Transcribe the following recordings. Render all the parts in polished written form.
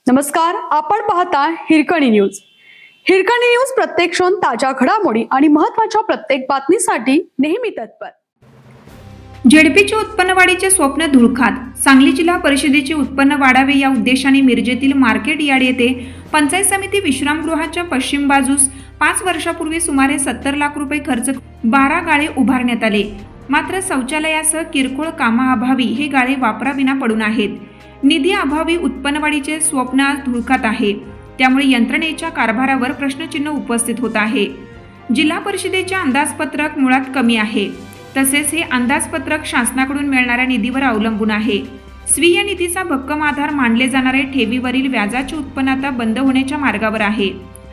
नमस्कार, आपण पाहता हिरकणी न्यूज. हिरकणी न्यूज प्रत्येक क्षण ताज्या घडामोडी आणि महत्त्वाच्या प्रत्येक बातमीसाठी नेहमी तत्पर. झेडपीचे उत्पन्न वाढीचे स्वप्न धुळखात. सांगली जिल्हा परिषदेचे उत्पन्न वाढावे या उद्देशाने मिरजेतील मार्केट यार्ड येथे पंचायत समिती विश्रामगृहाच्या पश्चिम बाजूस 5 वर्षापूर्वी सुमारे 70 लाख रुपये खर्च 12 गाळे उभारण्यात आले. मात्र शौचालयासह किरकोळ कामाअभावी हे गाळे वापराविना पडून आहेत. निधी अभावी उत्पन्नवाढीचे स्वप्न आज धुळखात आहे. त्यामुळे यंत्रणेच्या कारभारावर प्रश्नचिन्ह उपस्थित होत आहे. जिल्हा परिषदेचे अंदाजपत्रक मुळात कमी आहे. तसेच हे अंदाजपत्रक शासनाकडून मिळणाऱ्या निधीवर अवलंबून आहे. स्वीय निधीचा भक्कम आधार मानले जाणारे ठेवीवरील व्याजाचे उत्पन्न आता बंद होण्याच्या मार्गावर आहे.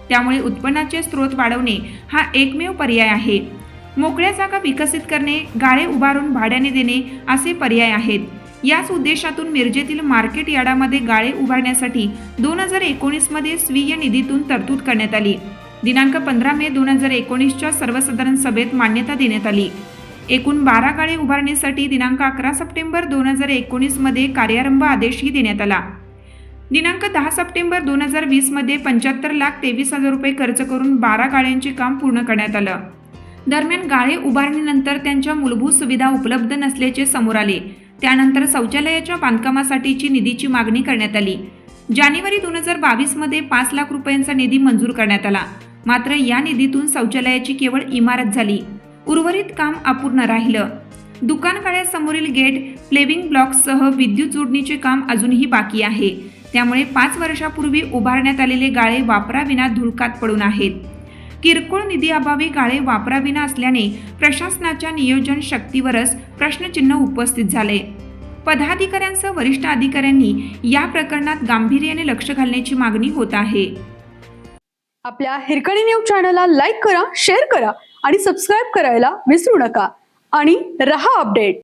त्यामुळे उत्पन्नाचे स्रोत वाढवणे हा एकमेव पर्याय आहे. मोकळ्या जागा विकसित करणे, गाळे उभारून भाड्याने देणे असे पर्याय आहेत. याच उद्देशातून मिरजेतील मार्केट यार्डामध्ये गाळे उभारण्यासाठी 2019 मध्ये स्वीय निधीतून तरतूद करण्यात आली. दिनांक 15 मे 2019च्या सर्वसाधारण सभेत मान्यता देण्यात आली. एकूण 12 गाळे उभारण्यासाठी दिनांक 11 सप्टेंबर 2019 मध्ये कार्यारंभ आदेशही देण्यात आला. दिनांक 10 सप्टेंबर 2020 मध्ये 75,23,000 रुपये खर्च करून 12 गाळ्यांचे काम पूर्ण करण्यात आलं. दरम्यान गाळे उभारणीनंतर त्यांच्या मूलभूत सुविधा उपलब्ध नसल्याचे समोर आले. त्यानंतर शौचालयाच्या बांधकामासाठीची निधीची मागणी करण्यात आली. जानेवारी 2022 मध्ये 5 लाख रुपयांचा निधी मंजूर करण्यात आला. मात्र या निधीतून शौचालयाची केवळ इमारत झाली. उर्वरित काम अपूर्ण राहिलं. दुकान गाळ्यासमोरील गेट, प्लेविंग ब्लॉक्ससह विद्युत जोडणीचे काम अजूनही बाकी आहे. त्यामुळे 5 वर्षापूर्वी उभारण्यात आलेले गाळे वापराविना धुळकात पडून आहेत. किरकोळ निधी अभावी गाळे वापराविना असल्याने प्रशासनाच्या नियोजन शक्तीवरच प्रश्नचिन्ह उपस्थित झाले. पदाधिकाऱ्यांसह वरिष्ठ अधिकाऱ्यांनी या प्रकरणात गांभीर्याने लक्ष घालण्याची मागणी होत आहे. आपल्या हिरकणी न्यूज चॅनलला लाईक करा, शेअर करा आणि सबस्क्राईब करायला विसरू नका. आणि रहा अपडेट.